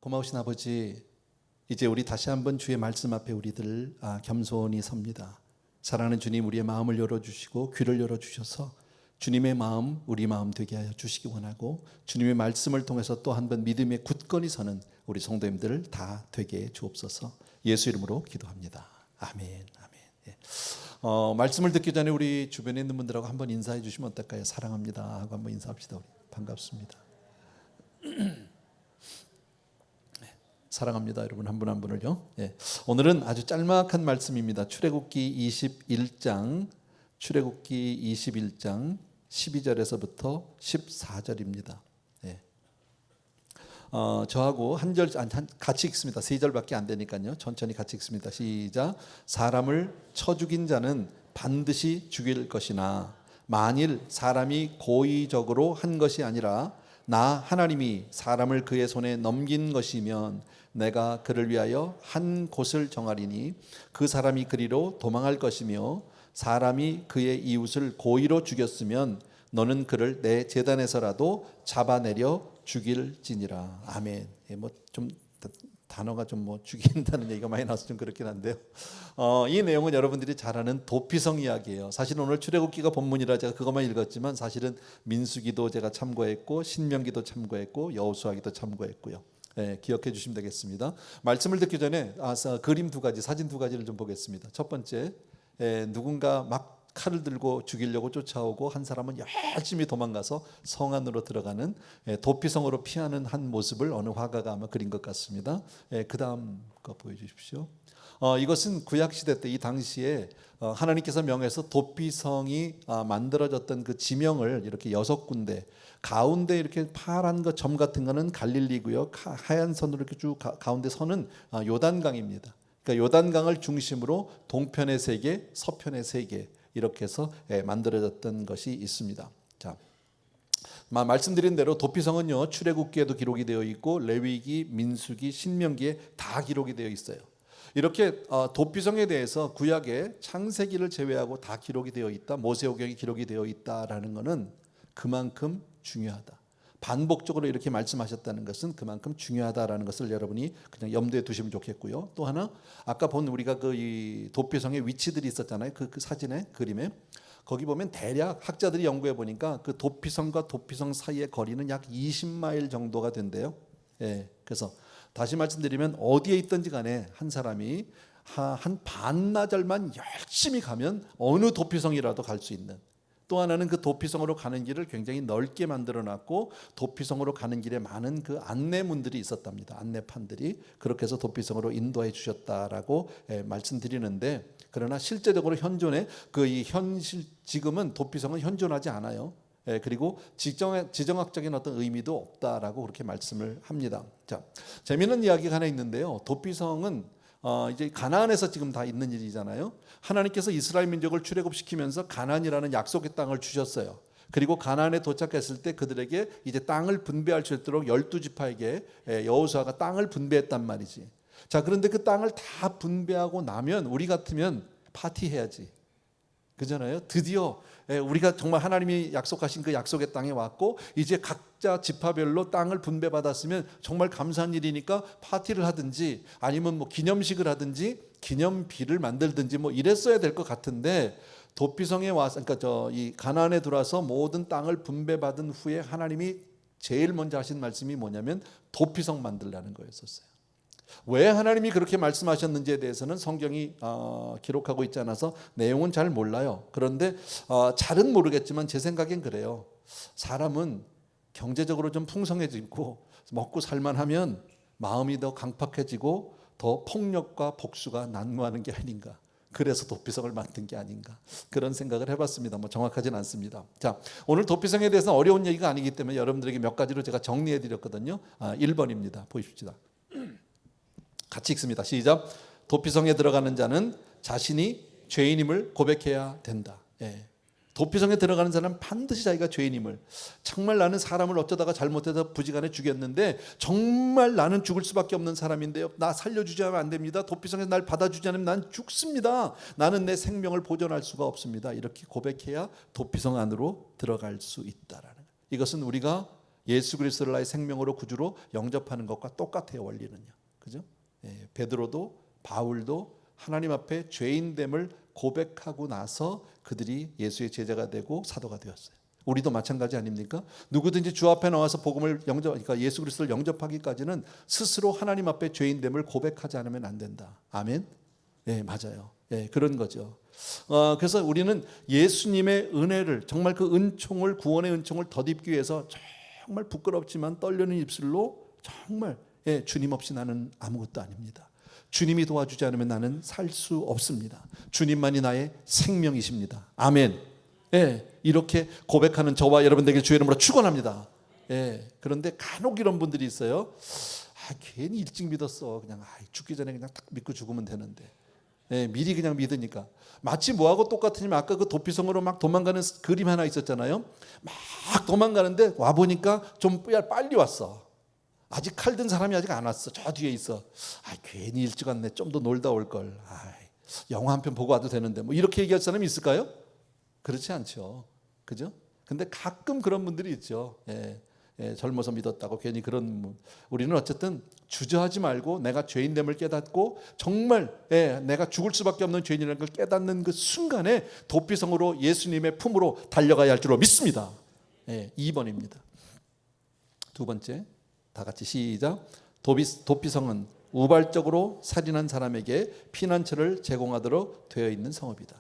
고마우신 아버지, 이제 우리 다시 한번 주의 말씀 앞에 우리들 겸손히 섭니다. 사랑하는 주님, 우리의 마음을 열어주시고 귀를 열어주셔서 주님의 마음, 우리 마음 되게 하여 주시기 원하고, 주님의 말씀을 통해서 또 한 번 믿음의 굳건히 서는 우리 성도님들 다 되게 해 주옵소서. 예수 이름으로 기도합니다. 아멘. 아멘. 예. 말씀을 듣기 전에 우리 주변에 있는 분들하고 한번 인사해 주시면 어떨까요? 사랑합니다 하고 한번 인사합시다. 우리 반갑습니다. 사랑합니다, 여러분 한 분 한 분을요. 예. 오늘은 아주 짤막한 말씀입니다. 출애굽기 21장 12절에서부터 14절입니다. 예. 저하고 한 절 같이 읽습니다. 3절밖에 안 되니까요. 천천히 같이 읽습니다. 시작. 사람을 쳐 죽인 자는 반드시 죽일 것이나 만일 사람이 고의적으로 한 것이 아니라 나 하나님이 사람을 그의 손에 넘긴 것이면 내가 그를 위하여 한 곳을 정하리니 그 사람이 그리로 도망할 것이며, 사람이 그의 이웃을 고의로 죽였으면 너는 그를 내 제단에서라도 잡아내려 죽일지니라. 아멘. 예, 좀 단어가 좀 죽인다는 얘기가 많이 나와서 좀 그렇긴 한데요. 이 내용은 여러분들이 잘 아는 도피성 이야기예요. 사실 오늘 출애굽기가 본문이라 제가 그것만 읽었지만 사실은 민수기도 제가 참고했고 신명기도 참고했고 여호수아기도 참고했고요. 예, 기억해 주시면 되겠습니다. 말씀을 듣기 전에 그림 2가지, 사진 2가지를 좀 보겠습니다. 첫 번째, 누군가 막 칼을 들고 죽이려고 쫓아오고 한 사람은 열심히 도망가서 성 안으로 들어가는, 도피성으로 피하는 한 모습을 어느 화가가 아마 그린 것 같습니다. 그 다음 거 보여주십시오. 이것은 구약시대 때 이 당시에 하나님께서 명해서 도피성이 만들어졌던 그 지명을 이렇게 6군데, 가운데 이렇게 파란 거 점 같은 거는 갈릴리고요, 하얀 선으로 이렇게 쭉 가운데 선은 요단강입니다. 그러니까 요단강을 중심으로 동편의 3개, 서편의 3개 이렇게 해서 만들어졌던 것이 있습니다. 자, 말씀드린 대로 도피성은요, 출애굽기에도 기록이 되어 있고 레위기, 민수기, 신명기에 다 기록이 되어 있어요. 이렇게 도피성에 대해서 구약의 창세기를 제외하고 다 기록이 되어 있다, 모세오경이 기록이 되어 있다라는 것은 그만큼 중요하다. 반복적으로 이렇게 말씀하셨다는 것은 그만큼 중요하다라는 것을 여러분이 그냥 염두에 두시면 좋겠고요. 또 하나, 아까 본 우리가 이 도피성의 위치들이 있었잖아요. 그 사진에, 그림에. 거기 보면 대략 학자들이 연구해 보니까 그 도피성과 도피성 사이의 거리는 약 20마일 정도가 된대요. 예, 그래서 다시 말씀드리면 어디에 있든지 간에 한 사람이 한 반나절만 열심히 가면 어느 도피성이라도 갈 수 있는, 또 하나는 그 도피성으로 가는 길을 굉장히 넓게 만들어놨고 도피성으로 가는 길에 많은 그 안내문들이 있었답니다. 안내판들이. 그렇게 해서 도피성으로 인도해 주셨다라고 말씀드리는데, 그러나 실제적으로 현존에 지금은 도피성은 현존하지 않아요. 그리고 지정학적인 어떤 의미도 없다라고 그렇게 말씀을 합니다. 자, 재미있는 이야기가 하나 있는데요. 도피성은 이제 가나안에서 지금 다 있는 일이잖아요. 하나님께서 이스라엘 민족을 출애굽시키면서 가나안이라는 약속의 땅을 주셨어요. 그리고 가나안에 도착했을 때 그들에게 이제 땅을 분배할 수 있도록 12지파에게 여호수아가 땅을 분배했단 말이지. 자, 그런데 그 땅을 다 분배하고 나면 우리 같으면 파티해야지. 그잖아요. 드디어 우리가 정말 하나님이 약속하신 그 약속의 땅에 왔고 이제 각자 지파별로 땅을 분배받았으면 정말 감사한 일이니까 파티를 하든지 아니면 기념식을 하든지 기념비를 만들든지 이랬어야 될 것 같은데, 도피성에 와서, 그러니까 이 가나안에 들어와서 모든 땅을 분배받은 후에 하나님이 제일 먼저 하신 말씀이 뭐냐면 도피성 만들라는 거였었어요. 왜 하나님이 그렇게 말씀하셨는지에 대해서는 성경이 기록하고 있지 않아서 내용은 잘 몰라요. 그런데 잘은 모르겠지만 제 생각엔 그래요. 사람은 경제적으로 좀 풍성해지고 먹고 살만하면 마음이 더 강팍해지고 더 폭력과 복수가 난무하는 게 아닌가. 그래서 도피성을 만든 게 아닌가, 그런 생각을 해봤습니다. 정확하진 않습니다. 자, 오늘 도피성에 대해서는 어려운 얘기가 아니기 때문에 여러분들에게 몇 가지로 제가 정리해드렸거든요. 1번입니다. 보십시다. 같이 읽습니다. 시작. 도피성에 들어가는 자는 자신이 죄인임을 고백해야 된다. 예. 도피성에 들어가는 자는 반드시 자기가 죄인임을, 정말 나는 사람을 어쩌다가 잘못해서 부지간에 죽였는데 정말 나는 죽을 수밖에 없는 사람인데요, 나 살려주지 않으면 안 됩니다. 도피성에서 날 받아주지 않으면 난 죽습니다. 나는 내 생명을 보존할 수가 없습니다. 이렇게 고백해야 도피성 안으로 들어갈 수 있다라는, 이것은 우리가 예수 그리스도를 나의 생명으로 구주로 영접하는 것과 똑같아요. 원리는요. 그죠? 예, 베드로도 바울도 하나님 앞에 죄인됨을 고백하고 나서 그들이 예수의 제자가 되고 사도가 되었어요. 우리도 마찬가지 아닙니까? 누구든지 주 앞에 나와서 복음을 그러니까 예수 그리스도를 영접하기까지는 스스로 하나님 앞에 죄인됨을 고백하지 않으면 안 된다. 아멘. 예, 맞아요. 예, 그런 거죠. 그래서 우리는 예수님의 은혜를, 정말 그 은총을, 구원의 은총을 덧입기 위해서 정말 부끄럽지만 떨리는 입술로 정말 주님 없이 나는 아무것도 아닙니다. 주님이 도와주지 않으면 나는 살 수 없습니다. 주님만이 나의 생명이십니다. 아멘. 이렇게 고백하는 저와 여러분들에게 주의 이름으로 축원합니다. 그런데 간혹 이런 분들이 있어요. 괜히 일찍 믿었어. 그냥 죽기 전에 그냥 딱 믿고 죽으면 되는데. 미리 그냥 믿으니까. 마치 뭐하고 똑같으냐면 아까 그 도피성으로 막 도망가는 그림 하나 있었잖아요. 막 도망가는데 와보니까 좀 빨리 왔어. 아직 칼 든 사람이 아직 안 왔어. 저 뒤에 있어. 괜히 일찍 왔네. 좀 더 놀다 올걸. 영화 한 편 보고 와도 되는데. 뭐 이렇게 얘기할 사람이 있을까요? 그렇지 않죠. 그죠? 근데 가끔 그런 분들이 있죠. 젊어서 믿었다고 괜히 그런. 우리는 어쨌든 주저하지 말고 내가 죄인됨을 깨닫고 정말 내가 죽을 수밖에 없는 죄인이라는 걸 깨닫는 그 순간에 도피성으로 예수님의 품으로 달려가야 할 줄로 믿습니다. 2번입니다. 두 번째, 다 같이 시작. 도피성은 우발적으로 살인한 사람에게 피난처를 제공하도록 되어 있는 성읍이다.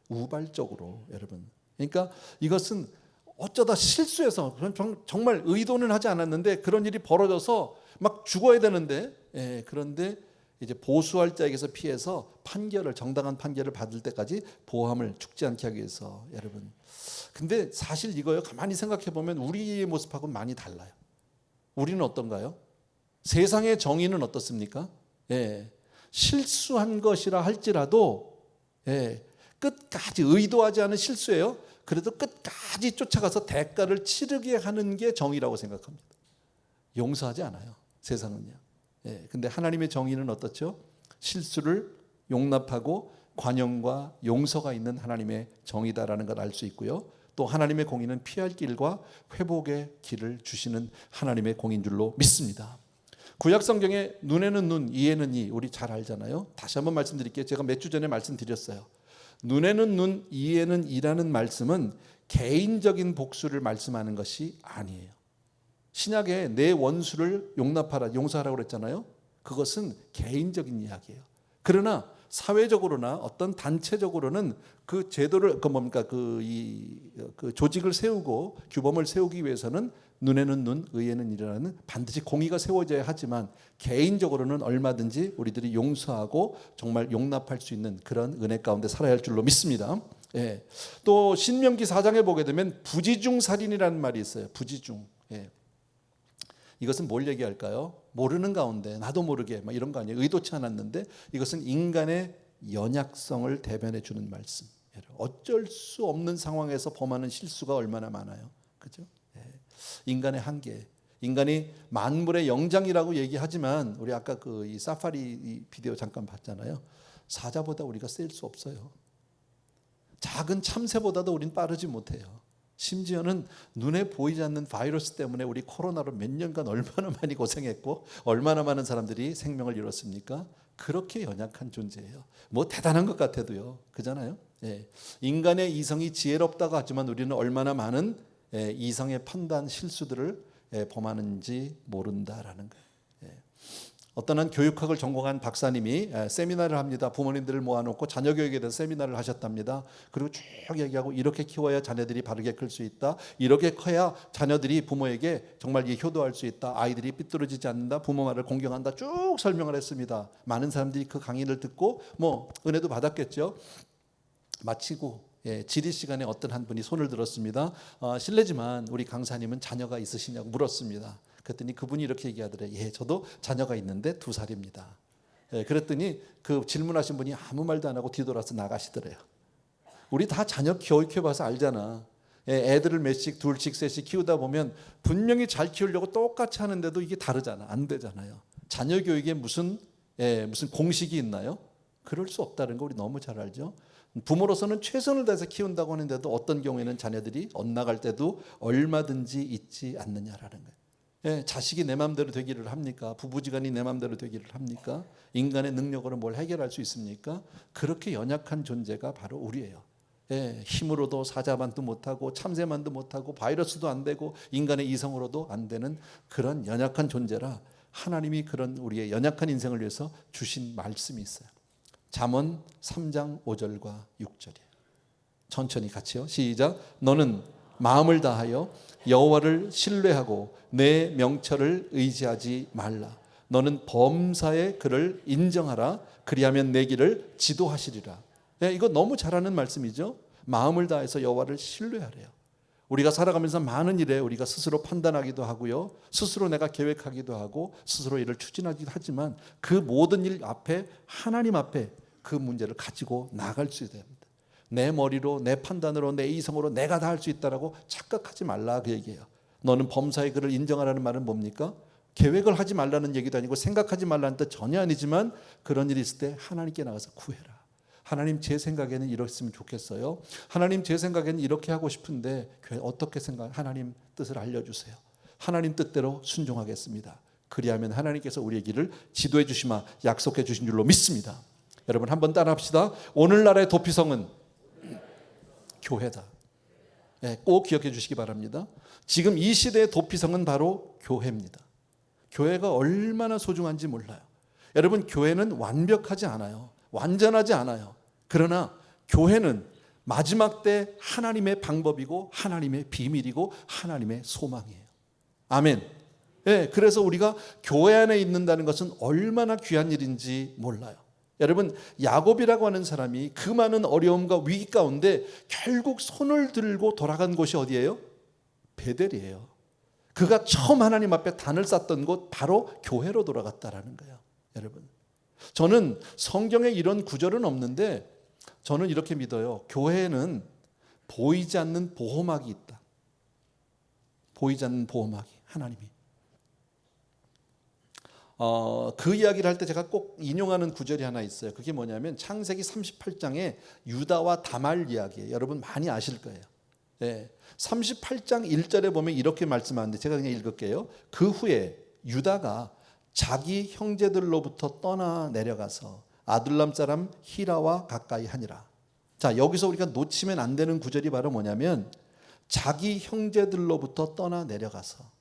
우발적으로, 여러분. 그러니까 이것은 어쩌다 실수해서 정말 의도는 하지 않았는데 그런 일이 벌어져서 막 죽어야 되는데, 그런데 이제 보수할 자에게서 피해서 정당한 판결을 받을 때까지 보호함을 죽지 않게 하기 위해서. 여러분, 근데 사실 이거요, 가만히 생각해 보면 우리의 모습하고는 많이 달라요. 우리는 어떤가요? 세상의 정의는 어떻습니까? 실수한 것이라 할지라도 끝까지 의도하지 않은 실수예요. 그래도 끝까지 쫓아가서 대가를 치르게 하는 게 정의라고 생각합니다. 용서하지 않아요, 세상은요. 근데 하나님의 정의는 어떻죠? 실수를 용납하고 관용과 용서가 있는 하나님의 정의다라는 걸 알 수 있고요. 또 하나님의 공의는 피할 길과 회복의 길을 주시는 하나님의 공인 줄로 믿습니다. 구약 성경에 눈에는 눈, 이에는 이, 우리 잘 알잖아요. 다시 한번 말씀드릴게요. 제가 몇 주 전에 말씀드렸어요. 눈에는 눈, 이에는 이라는 말씀은 개인적인 복수를 말씀하는 것이 아니에요. 신약에 내 원수를 용납하라, 용서하라고 그랬잖아요. 그것은 개인적인 이야기예요. 그러나 사회적으로나 어떤 단체적으로는 그 제도를 그 조직을 세우고 규범을 세우기 위해서는 눈에는 눈, 의에는 이라는 반드시 공의가 세워져야 하지만 개인적으로는 얼마든지 우리들이 용서하고 정말 용납할 수 있는 그런 은혜 가운데 살아야 할 줄로 믿습니다. 또 신명기 4장에 보게 되면 부지중 살인이라는 말이 있어요. 부지중. 이것은 뭘 얘기할까요? 모르는 가운데 나도 모르게 막 이런 거 아니에요. 의도치 않았는데 이것은 인간의 연약성을 대변해 주는 말씀. 어쩔 수 없는 상황에서 범하는 실수가 얼마나 많아요. 그죠? 인간의 한계. 인간이 만물의 영장이라고 얘기하지만 우리 아까 이 사파리 비디오 잠깐 봤잖아요. 사자보다 우리가 셀 수 없어요. 작은 참새보다도 우린 빠르지 못해요. 심지어는 눈에 보이지 않는 바이러스 때문에 우리 코로나로 몇 년간 얼마나 많이 고생했고 얼마나 많은 사람들이 생명을 잃었습니까? 그렇게 연약한 존재예요. 뭐 대단한 것 같아도요. 그잖아요. 인간의 이성이 지혜롭다고 하지만 우리는 얼마나 많은 이성의 판단 실수들을 범하는지 모른다라는 거예요. 어떤 한 교육학을 전공한 박사님이 세미나를 합니다. 부모님들을 모아놓고 자녀 교육에 대해서 세미나를 하셨답니다. 그리고 쭉 얘기하고 이렇게 키워야 자녀들이 바르게 클 수 있다. 이렇게 커야 자녀들이 부모에게 정말 효도할 수 있다. 아이들이 삐뚤어지지 않는다. 부모 말을 공경한다. 쭉 설명을 했습니다. 많은 사람들이 그 강의를 듣고 은혜도 받았겠죠. 마치고 질의 시간에 어떤 한 분이 손을 들었습니다. 실례지만 우리 강사님은 자녀가 있으시냐고 물었습니다. 그랬더니 그분이 이렇게 얘기하더래요. 저도 자녀가 있는데 2살입니다. 그랬더니 그 질문하신 분이 아무 말도 안 하고 뒤돌아서 나가시더래요. 우리 다 자녀 교육해봐서 알잖아. 애들을 몇씩, 둘씩, 셋씩 키우다 보면 분명히 잘 키우려고 똑같이 하는데도 이게 다르잖아. 안 되잖아요. 자녀 교육에 무슨 공식이 있나요? 그럴 수 없다는 거 우리 너무 잘 알죠. 부모로서는 최선을 다해서 키운다고 하는데도 어떤 경우에는 자녀들이 엇나갈 때도 얼마든지 있지 않느냐라는 거예요. 예, 자식이 내 마음대로 되기를 합니까? 부부지간이 내 마음대로 되기를 합니까? 인간의 능력으로 뭘 해결할 수 있습니까? 그렇게 연약한 존재가 바로 우리예요. 예, 힘으로도 사자만도 못하고 참새만도 못하고 바이러스도 안 되고 인간의 이성으로도 안 되는 그런 연약한 존재라 하나님이 그런 우리의 연약한 인생을 위해서 주신 말씀이 있어요. 잠언 3장 5절과 6절이에요. 천천히 같이요. 시작. 너는 마음을 다하여 여호와를 신뢰하고 내 명철을 의지하지 말라. 너는 범사의 그를 인정하라. 그리하면 내 길을 지도하시리라. 네, 이거 너무 잘하는 말씀이죠. 마음을 다해서 여호와를 신뢰하래요. 우리가 살아가면서 많은 일에 우리가 스스로 판단하기도 하고요, 스스로 내가 계획하기도 하고 스스로 일을 추진하기도 하지만 그 모든 일 앞에 하나님 앞에 그 문제를 가지고 나갈 수 있어야 됩니다. 내 머리로 내 판단으로 내 이성으로 내가 다 할 수 있다라고 착각하지 말라 그 얘기예요. 너는 범사의 그를 인정하라는 말은 뭡니까? 계획을 하지 말라는 얘기도 아니고 생각하지 말라는 뜻 전혀 아니지만 그런 일이 있을 때 하나님께 나가서 구해라. 하나님 제 생각에는 이랬으면 좋겠어요. 하나님 제 생각에는 이렇게 하고 싶은데 어떻게 하나님 뜻을 알려주세요. 하나님 뜻대로 순종하겠습니다. 그리하면 하나님께서 우리의 길을 지도해 주시마 약속해 주신 줄로 믿습니다. 여러분 한번 따라합시다. 오늘날의 도피성은 교회다. 네, 꼭 기억해 주시기 바랍니다. 지금 이 시대의 도피성은 바로 교회입니다. 교회가 얼마나 소중한지 몰라요. 여러분 교회는 완벽하지 않아요. 완전하지 않아요. 그러나 교회는 마지막 때 하나님의 방법이고 하나님의 비밀이고 하나님의 소망이에요. 아멘. 네, 그래서 우리가 교회 안에 있는다는 것은 얼마나 귀한 일인지 몰라요. 여러분 야곱이라고 하는 사람이 그 많은 어려움과 위기 가운데 결국 손을 들고 돌아간 곳이 어디예요? 베델이에요. 그가 처음 하나님 앞에 단을 쌓던 곳 바로 교회로 돌아갔다라는 거예요. 여러분 저는 성경에 이런 구절은 없는데 저는 이렇게 믿어요. 교회에는 보이지 않는 보호막이 있다. 보이지 않는 보호막이 하나님이. 그 이야기를 할 때 제가 꼭 인용하는 구절이 하나 있어요. 그게 뭐냐면 창세기 38장에 유다와 다말 이야기예요. 여러분 많이 아실 거예요. 네. 38장 1절에 보면 이렇게 말씀하는데 제가 그냥 읽을게요. 그 후에 유다가 자기 형제들로부터 떠나 내려가서 아둘람 사람 히라와 가까이 하니라. 자, 여기서 우리가 놓치면 안 되는 구절이 바로 뭐냐면 자기 형제들로부터 떠나 내려가서.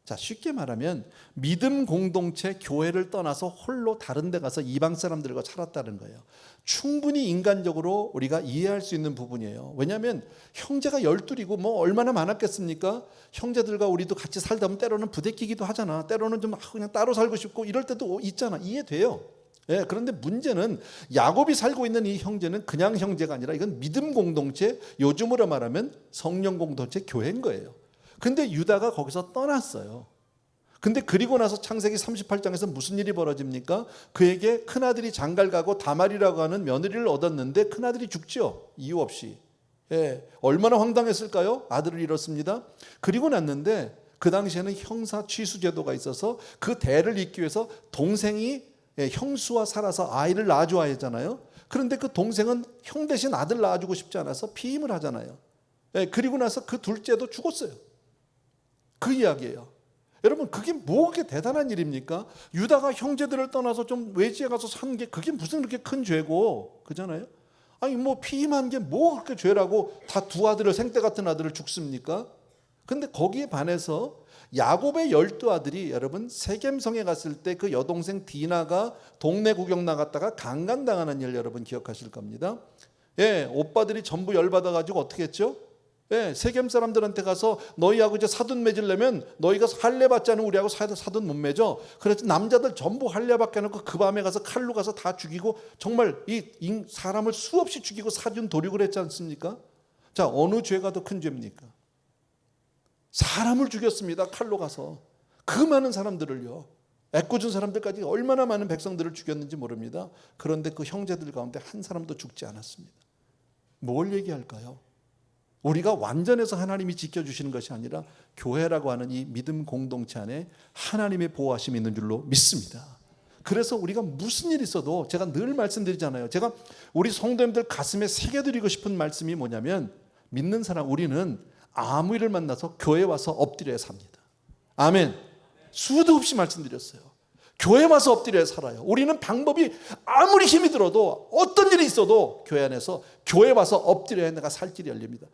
자, 쉽게 말하면 믿음 공동체 교회를 떠나서 홀로 다른 데 가서 이방 사람들과 살았다는 거예요. 충분히 인간적으로 우리가 이해할 수 있는 부분이에요. 왜냐하면 형제가 12이고 뭐 얼마나 많았겠습니까? 형제들과 우리도 같이 살다 보면 때로는 부대끼기도 하잖아. 때로는 좀 그냥 따로 살고 싶고 이럴 때도 있잖아. 이해돼요. 예, 그런데 문제는 야곱이 살고 있는 이 형제는 그냥 형제가 아니라 이건 믿음 공동체, 요즘으로 말하면 성령 공동체 교회인 거예요. 근데 유다가 거기서 떠났어요. 근데 그리고 나서 창세기 38장에서 무슨 일이 벌어집니까? 그에게 큰아들이 장가가고 다말이라고 하는 며느리를 얻었는데 큰아들이 죽죠. 이유 없이. 예, 얼마나 황당했을까요? 아들을 잃었습니다. 그리고 났는데 그 당시에는 형사 취수 제도가 있어서 그 대를 잇기 위해서 동생이 형수와 살아서 아이를 낳아줘야 하잖아요. 그런데 그 동생은 형 대신 아들 낳아주고 싶지 않아서 피임을 하잖아요. 예, 그리고 나서 그 둘째도 죽었어요. 그 이야기예요. 여러분 그게 뭐 그렇게 대단한 일입니까? 유다가 형제들을 떠나서 좀 외지에 가서 산 게 그게 무슨 그렇게 큰 죄고 그잖아요. 아니 뭐 피임한 게 뭐 그렇게 죄라고 다 두 아들을 생떼 같은 아들을 죽습니까? 근데 거기에 반해서 야곱의 12아들이 여러분 세겜성에 갔을 때 그 여동생 디나가 동네 구경 나갔다가 강간당하는 일 여러분 기억하실 겁니다. 예, 오빠들이 전부 열받아가지고 어떻게 했죠? 예, 세겜 사람들한테 가서 너희하고 이제 사돈 맺으려면 너희가 할례 받지 않으면 우리하고 사돈 못 맺어. 그래서 남자들 전부 할례 받게 해놓고 그 밤에 가서 칼로 가서 다 죽이고 정말 이 사람을 수없이 죽이고 사준 도륙을 했지 않습니까? 자, 어느 죄가 더 큰 죄입니까? 사람을 죽였습니다. 칼로 가서. 그 많은 사람들을요. 애꿎은 사람들까지 얼마나 많은 백성들을 죽였는지 모릅니다. 그런데 그 형제들 가운데 한 사람도 죽지 않았습니다. 뭘 얘기할까요? 우리가 완전해서 하나님이 지켜주시는 것이 아니라 교회라고 하는 이 믿음 공동체 안에 하나님의 보호하심이 있는 줄로 믿습니다. 그래서 우리가 무슨 일이 있어도 제가 늘 말씀드리잖아요. 제가 우리 성도님들 가슴에 새겨드리고 싶은 말씀이 뭐냐면, 믿는 사람 우리는 아무 일을 만나서 교회 와서 엎드려야 삽니다. 아멘. 수도 없이 말씀드렸어요. 교회 와서 엎드려야 살아요. 우리는 방법이 아무리 힘이 들어도 어떤 일이 있어도 교회 안에서 교회 와서 엎드려야 내가 살 길이 열립니다.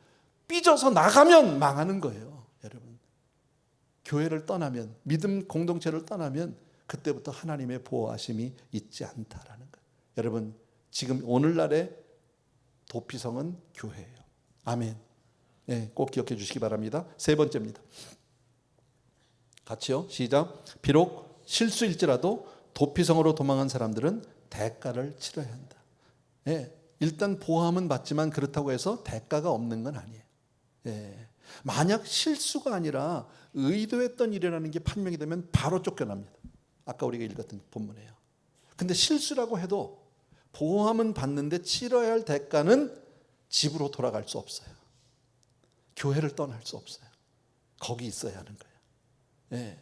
삐져서 나가면 망하는 거예요. 여러분, 교회를 떠나면, 믿음 공동체를 떠나면 그때부터 하나님의 보호하심이 있지 않다라는 거예요. 여러분, 지금 오늘날의 도피성은 교회예요. 아멘. 네, 꼭 기억해 주시기 바랍니다. 세 번째입니다. 같이요. 시작. 비록 실수일지라도 도피성으로 도망한 사람들은 대가를 치러야 한다. 네, 일단 보호함은 받지만 그렇다고 해서 대가가 없는 건 아니에요. 네, 만약 실수가 아니라 의도했던 일이라는 게 판명이 되면 바로 쫓겨납니다. 아까 우리가 읽었던 본문이에요. 근데 실수라고 해도 보호함은 받는데 치러야 할 대가는 집으로 돌아갈 수 없어요. 교회를 떠날 수 없어요. 거기 있어야 하는 거예요. 네.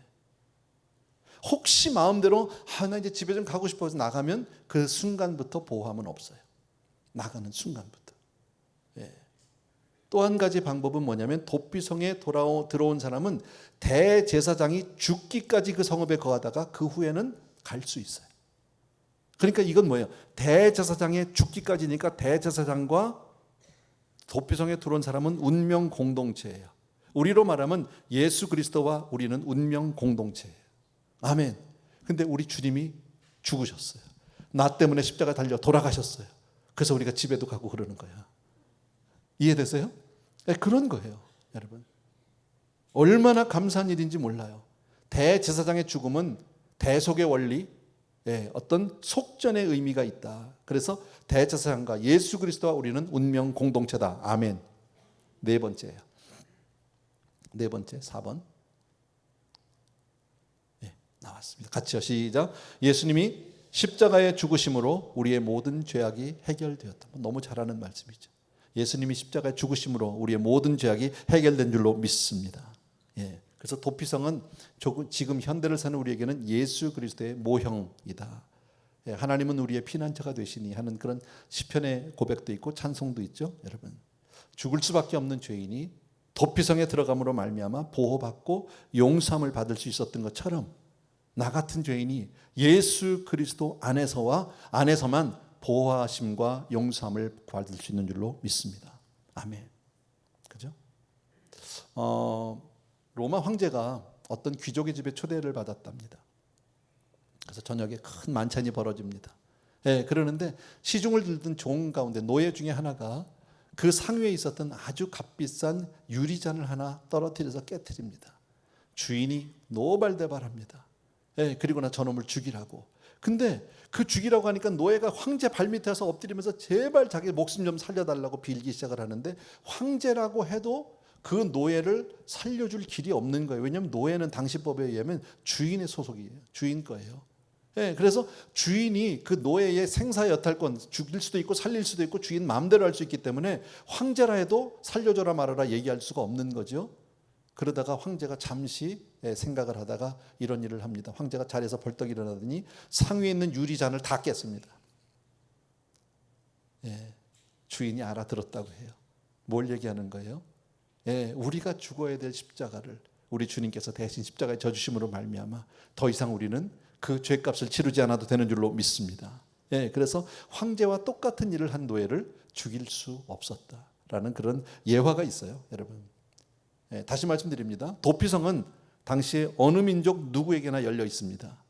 혹시 마음대로 나 이제 집에 좀 가고 싶어서 나가면 그 순간부터 보호함은 없어요. 나가는 순간부터. 네. 또 한 가지 방법은 뭐냐면, 도피성에 들어온 사람은 대제사장이 죽기까지 그 성읍에 거하다가 그 후에는 갈 수 있어요. 그러니까 이건 뭐예요? 대제사장의 죽기까지니까 대제사장과 도피성에 들어온 사람은 운명 공동체예요. 우리로 말하면 예수 그리스도와 우리는 운명 공동체예요. 아멘. 근데 우리 주님이 죽으셨어요. 나 때문에 십자가 달려 돌아가셨어요. 그래서 우리가 집에도 가고 그러는 거야. 이해되세요? 네, 그런 거예요, 여러분. 얼마나 감사한 일인지 몰라요. 대제사장의 죽음은 대속의 원리, 어떤 속전의 의미가 있다. 그래서 대제사장과 예수 그리스도와 우리는 운명 공동체다. 아멘. 네 번째예요. 네 번째, 4번. 네, 나왔습니다. 같이요. 시작. 예수님이 십자가의 죽으심으로 우리의 모든 죄악이 해결되었다. 너무 잘하는 말씀이죠. 예수님이 십자가의 죽으심으로 우리의 모든 죄악이 해결된 줄로 믿습니다. 예. 그래서 도피성은 지금 현대를 사는 우리에게는 예수 그리스도의 모형이다. 예. 하나님은 우리의 피난처가 되시니 하는 그런 시편의 고백도 있고 찬송도 있죠. 여러분, 죽을 수밖에 없는 죄인이 도피성에 들어감으로 말미암아 보호받고 용서함을 받을 수 있었던 것처럼, 나 같은 죄인이 예수 그리스도 안에서만 보호하심과 용서함을 받을 수 있는 줄로 믿습니다. 아멘. 그죠? 로마 황제가 어떤 귀족의 집에 초대를 받았답니다. 그래서 저녁에 큰 만찬이 벌어집니다. 예, 그러는데 시중을 들던 종 가운데 노예 중에 하나가 그 상위에 있었던 아주 값비싼 유리잔을 하나 떨어뜨려서 깨트립니다. 주인이 노발대발합니다. 예, 그리고 나 저놈을 죽이라고. 근데 그 죽이라고 하니까 노예가 황제 발밑에서 엎드리면서 제발 자기 목숨 좀 살려달라고 빌기 시작을 하는데, 황제라고 해도 그 노예를 살려줄 길이 없는 거예요. 왜냐하면 노예는 당시 법에 의하면 주인의 소속이에요. 주인 거예요. 네, 그래서 주인이 그 노예의 생사 여탈권, 죽일 수도 있고 살릴 수도 있고 주인 마음대로 할 수 있기 때문에 황제라 해도 살려줘라 말아라 얘기할 수가 없는 거죠. 그러다가 황제가 잠시 생각을 하다가 이런 일을 합니다. 황제가 자리에서 벌떡 일어나더니 상위에 있는 유리잔을 다 깼습니다. 예, 주인이 알아들었다고 해요. 뭘 얘기하는 거예요? 예, 우리가 죽어야 될 십자가를 우리 주님께서 대신 십자가에 져주심으로 말미암아 더 이상 우리는 그 죄값을 치르지 않아도 되는 줄로 믿습니다. 예, 그래서 황제와 똑같은 일을 한 노예를 죽일 수 없었다라는 그런 예화가 있어요, 여러분. 예, 다시 말씀드립니다. 도피성은 당시에 어느 민족 누구에게나 열려 있습니다.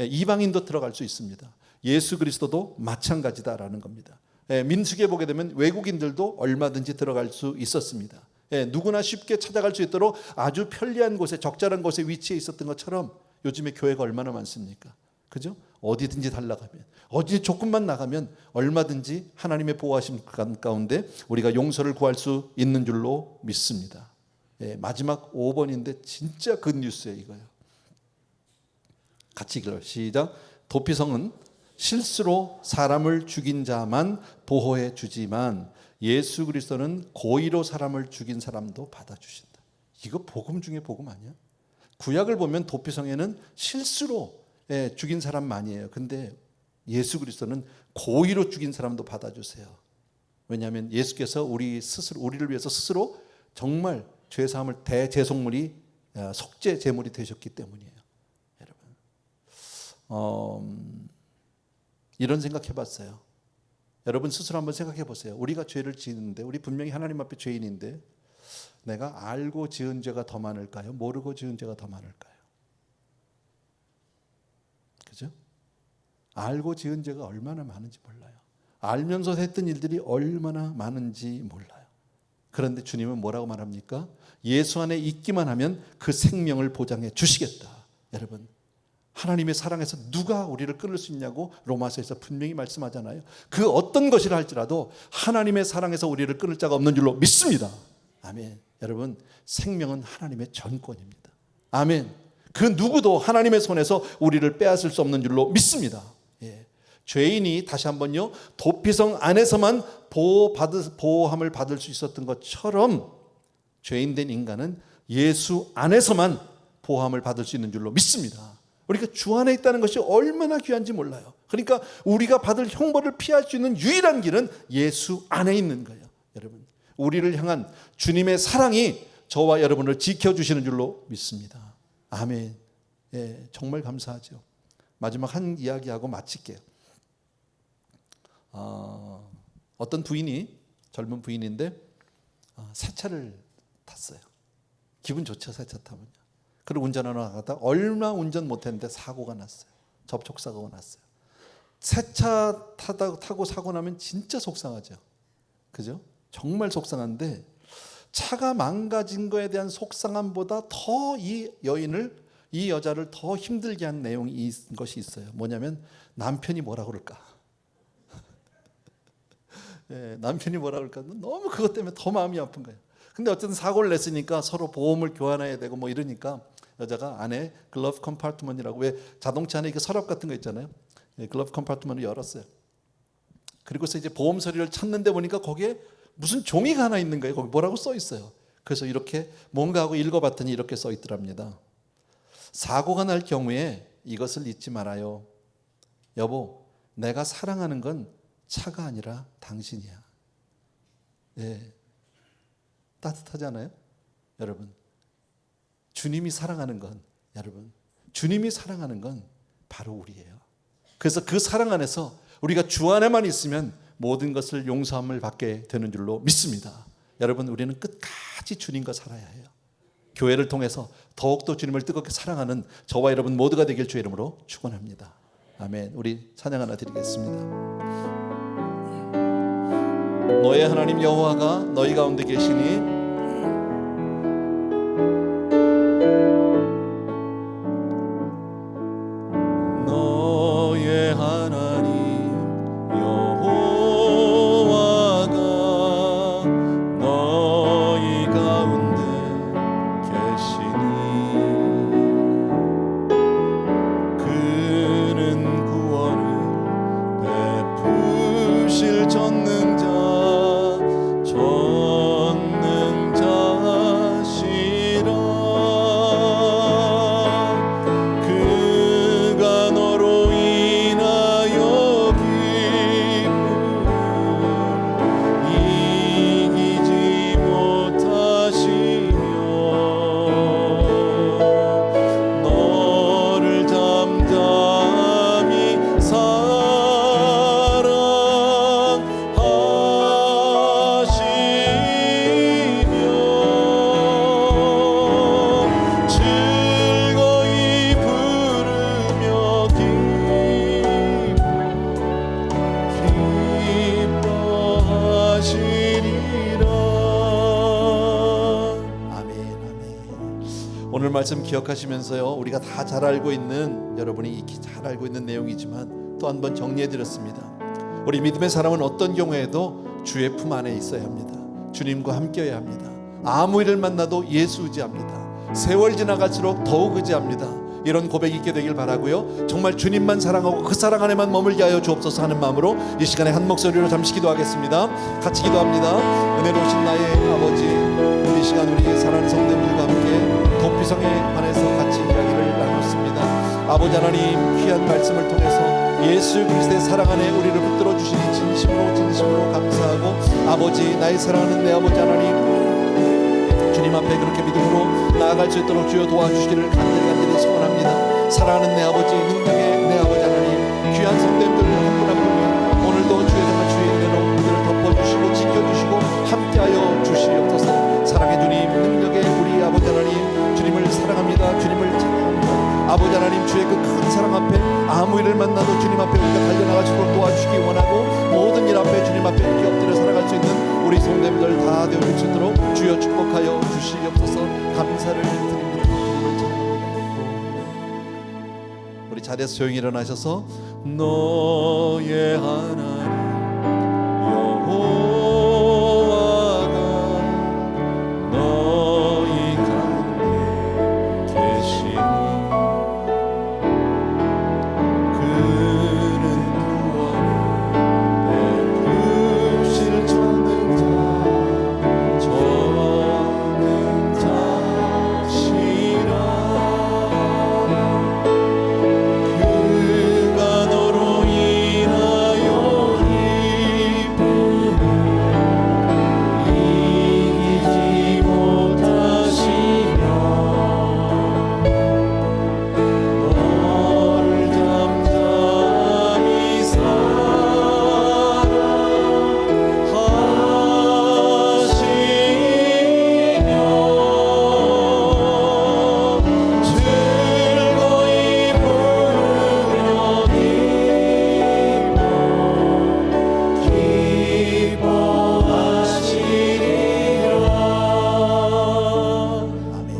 예, 이방인도 들어갈 수 있습니다. 예수 그리스도도 마찬가지다라는 겁니다. 예, 민수기에 보게 되면 외국인들도 얼마든지 들어갈 수 있었습니다. 예, 누구나 쉽게 찾아갈 수 있도록 아주 편리한 곳에, 적절한 곳에 위치해 있었던 것처럼 요즘에 교회가 얼마나 많습니까? 그죠? 어디든지 달라가면, 어디 조금만 나가면 얼마든지 하나님의 보호하심 가운데 우리가 용서를 구할 수 있는 줄로 믿습니다. 예, 마지막 5번인데 진짜 굿뉴스예요, 이거요. 같이 읽어요. 시작. 도피성은 실수로 사람을 죽인 자만 보호해 주지만 예수 그리스도는 고의로 사람을 죽인 사람도 받아주신다. 이거 복음 중에 복음 아니야? 구약을 보면 도피성에는 실수로 죽인 사람 많이 해요. 근데 예수 그리스도는 고의로 죽인 사람도 받아주세요. 왜냐하면 예수께서 우리를 위해서 스스로 정말 죄 사함을 대제속물이 속죄 제물이 되셨기 때문이에요. 여러분, 이런 생각해봤어요. 여러분 스스로 한번 생각해보세요. 우리가 죄를 지었는데, 우리 분명히 하나님 앞에 죄인인데, 내가 알고 지은 죄가 더 많을까요? 모르고 지은 죄가 더 많을까요? 그죠? 알고 지은 죄가 얼마나 많은지 몰라요. 알면서 했던 일들이 얼마나 많은지 몰라요. 그런데 주님은 뭐라고 말합니까? 예수 안에 있기만 하면 그 생명을 보장해 주시겠다. 여러분, 하나님의 사랑에서 누가 우리를 끊을 수 있냐고 로마서에서 분명히 말씀하잖아요. 그 어떤 것이라 할지라도 하나님의 사랑에서 우리를 끊을 자가 없는 줄로 믿습니다. 아멘. 여러분, 생명은 하나님의 전권입니다. 아멘. 그 누구도 하나님의 손에서 우리를 빼앗을 수 없는 줄로 믿습니다. 죄인이 다시 한번요, 도피성 안에서만 보호함을 받을 수 있었던 것처럼 죄인된 인간은 예수 안에서만 보호함을 받을 수 있는 줄로 믿습니다. 우리가 주 안에 있다는 것이 얼마나 귀한지 몰라요. 그러니까 우리가 받을 형벌을 피할 수 있는 유일한 길은 예수 안에 있는 거예요. 여러분, 우리를 향한 주님의 사랑이 저와 여러분을 지켜주시는 줄로 믿습니다. 아멘. 정말 감사하죠. 마지막 한 이야기하고 마칠게요. 어떤 부인이, 젊은 부인인데 새 차를 탔어요. 기분 좋죠, 새 차 타면요. 그리고 운전하러 나가다 얼마 운전 못했는데 사고가 났어요. 접촉사고가 났어요. 새 차 타고 사고 나면 진짜 속상하죠. 그죠? 정말 속상한데, 차가 망가진 거에 대한 속상함보다 더 이 여자를 더 힘들게 한 내용이 것이 있어요. 뭐냐면 남편이 뭐라 그럴까. 남편이 뭐라 그럴까. 너무 그것 때문에 더 마음이 아픈 거예요. 근데 어쨌든 사고를 냈으니까 서로 보험을 교환해야 되고 뭐 이러니까 여자가 안에 글러브 컴파트먼이라고, 왜 자동차 안에 서랍 같은 거 있잖아요. 글러브 컴파트먼을 열었어요. 그리고서 이제 보험 서류를 찾는데 보니까 거기에 무슨 종이가 하나 있는 거예요. 거기 뭐라고 써 있어요. 그래서 이렇게 뭔가 하고 읽어봤더니 이렇게 써 있더랍니다. 사고가 날 경우에 이것을 잊지 말아요. 여보, 내가 사랑하는 건 차가 아니라 당신이야. 따뜻하잖아요. 여러분, 주님이 사랑하는 건 바로 우리예요. 그래서 그 사랑 안에서 우리가 주 안에만 있으면 모든 것을 용서함을 받게 되는 줄로 믿습니다. 여러분, 우리는 끝까지 주님과 살아야 해요. 교회를 통해서 더욱더 주님을 뜨겁게 사랑하는 저와 여러분 모두가 되길 주의 이름으로 축원합니다. 아멘. 우리 찬양 하나 드리겠습니다. 너의 하나님 여호와가 너희 가운데 계시니 너의 하나님 여호와가 너희 가운데 계시니 그는 구원을 베푸실 전능자시라. 그가 너로 인하여 기쁨을 이기지 못하시며 너를 잠잠히 즐거이 부르며 기뻐하시리라. 아멘, 아멘. 오늘 말씀 기억하시면서요, 우리가 다 잘 알고 있는, 여러분이 익히 잘 알고 있는 내용이지만 또 한 번 정리해 드렸습니다. 우리 믿음의 사람은 어떤 경우에도 주의 품 안에 있어야 합니다. 주님과 함께해야 합니다. 아무 일을 만나도 예수 의지합니다. 세월 지나갈수록 더욱 의지합니다. 이런 고백이 있게 되길 바라고요. 정말 주님만 사랑하고 그 사랑 안에만 머물게 하여 주옵소서 하는 마음으로 이 시간에 한 목소리로 잠시 기도하겠습니다. 같이 기도합니다. 은혜로우신 나의 아버지, 이 시간 우리 사랑하는 성도님들과 함께 도피성에 관해서 같이 이야기를 나눴습니다. 아버지 하나님, 귀한 말씀을 통해서 예수 그리스도의 사랑 안에 우리를 붙들어 주시니 진심으로 감사하고, 아버지, 나의 사랑하는 내 아버지 하나님, 주님 앞에 그렇게 믿음으로 나아갈 수 있도록 주여 도와주시기를 간절히 소원합니다. 사랑하는 내 아버지, 능력의 내 아버지 하나님, 귀한 성도님들 한 분 한 분이 오늘도 주의 정말 주의 은혜로 그들을 덮어주시고 지켜주시고 함께하여 주시옵소서. 사랑의 주님, 능력의 우리 아버지 하나님, 주님을 사랑합니다. 주님을 찬양합니다. 아버지 하나님, 주의 그 큰 사랑 앞에 아무 일을 만나도 주님 앞에 우리가 달려나갈 수 있도록 도와주시기 원하고, 모든 일 앞에 주님 앞에 이렇게 엎드려 살아갈 수 있는 우리 성도님들 다 되어줄 수 있도록 주여 축복하여 주시옵소서. 감사를 드립니다. 주님을 찬양합니다. 우리 자리에서 조용히 일어나셔서 너의 하나님 여호와가 너희 가운데 계시니 그는 구원을 베푸실 전능자 전능자시라. 그가 너로 인하여 기쁨을 이기지 못하시며 너를 잠잠히 사랑하시며 즐거이 부르며 기뻐하시리라. 아멘.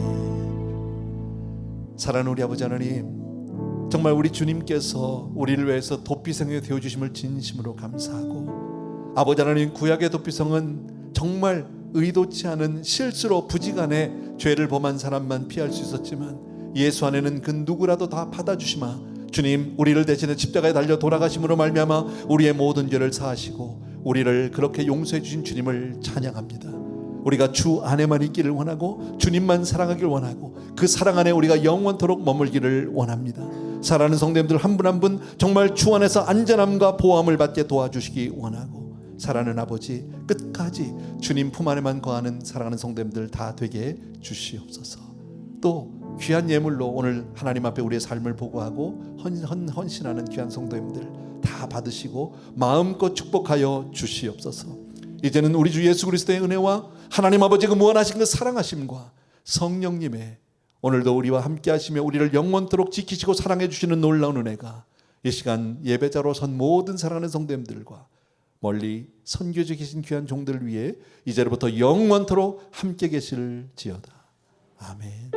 사랑하는 우리 아버지 하나님, 정말 우리 주님께서 우리를 위해서 도피성이 되어주심을 진심으로 감사하고, 아버지 하나님, 구약의 도피성은 정말 의도치 않은 실수로 부지간에 죄를 범한 사람만 피할 수 있었지만, 예수 안에는 그 누구라도 다 받아주시마 주님, 우리를 대신해 십자가에 달려 돌아가심으로 말미암아 우리의 모든 죄를 사하시고 우리를 그렇게 용서해 주신 주님을 찬양합니다. 우리가 주 안에만 있기를 원하고 주님만 사랑하기를 원하고 그 사랑 안에 우리가 영원토록 머물기를 원합니다. 사랑하는 성도님들 한 분 한 분 정말 주 안에서 안전함과 보호함을 받게 도와주시기 원하고, 사랑하는 아버지, 끝까지 주님 품 안에만 거하는 사랑하는 성도님들 다 되게 주시옵소서. 또 귀한 예물로 오늘 하나님 앞에 우리의 삶을 보고하고 헌신하는 귀한 성도님들 다 받으시고 마음껏 축복하여 주시옵소서. 이제는 우리 주 예수 그리스도의 은혜와 하나님 아버지 그 무한하신 그 사랑하심과 성령님의 오늘도 우리와 함께 하시며 우리를 영원토록 지키시고 사랑해 주시는 놀라운 은혜가 이 시간 예배자로 선 모든 사랑하는 성도님들과 멀리 선교지에 계신 귀한 종들을 위해 이제로부터 영원토록 함께 계실지어다. 아멘.